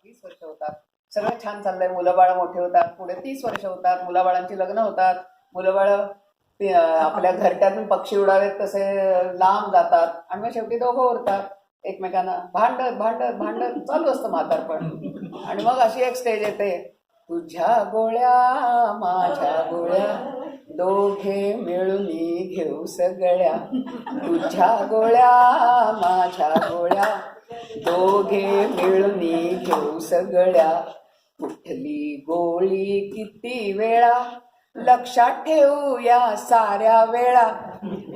20 वर्ष होतात, सगळं छान चाललंय, मुलं बाळ मोठे होतात, पुढे 30 वर्ष होतात, मुलाबाळांची लग्न होतात, मुलं बाळ आपल्या घरट्यातून पक्षी उडावेत तसे लांब जातात आणि मग शेवटी दोघं उरतात एकमेकांना भांडत भांडत भांडत चालू असतं म्हातारपण. आणि मग अशी एक स्टेज येते, तुझ्या गोळ्या माझ्या गोळ्या दोघे मिळून घेऊ सगळ्या, तुझ्या गोळ्या माझ्या गोळ्या दोघे मिळून घेऊ सगळ्या, कुठली गोळी किती वेळा लक्षात ठेवू या साऱ्या वेळा,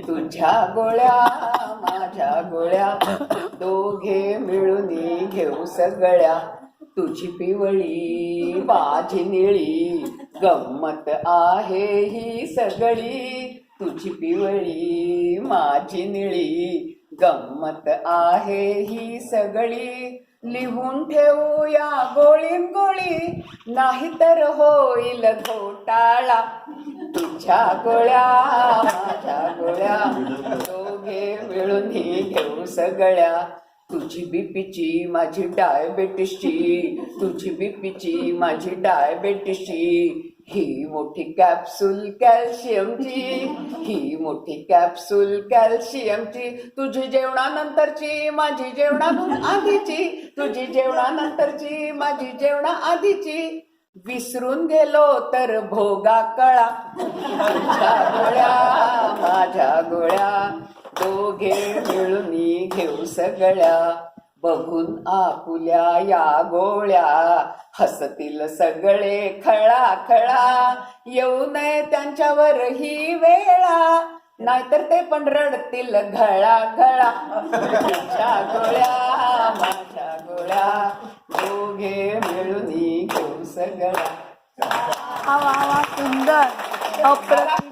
तुझ्या गोळ्या माझ्या गोळ्या दोघे मिळून घेऊ सगळ्या, तुझी पिवळी माझी निळी गंमत आहे ही सगळी, तुझी पिवळी माझी निळी गंमत आहे ही सगळी, लिहून ठेवूया गोळीन गोळी नाहीतर होईल घोटाळा, तुझ्या गोळ्या माझ्या गोळ्या दोघे मिळून घेऊ सगळ्या, तुझी बीपीची माझी डायबेटिसची, तुझी बीपीची माझी डायबेटिसची, ही मोठी कॅप्सूल कॅल्शियमची, ही मोठी कॅप्सूल कॅल्शियमची, तुझी जेवणानंतरची माझी जेवणातून आधीची, तुझी जेवणानंतरची माझी जेवणा आधीची, विसरून गेलो तर भोगा कळा, तुझ्या गोळ्या माझ्या गोळ्या दोघे मिळून घेऊ सगळ्या, बघून आपुल्या या गोळ्या हसतील सगळे खळा खळा, येऊ नये त्यांच्यावर ही वेळा नाहीतर ते पण रडतील घळा घळा, तुझ्या गोळ्या माझ्या गोळ्या दोघे मिळून घेऊ सगळ्या. सुंदर अप्रतिम.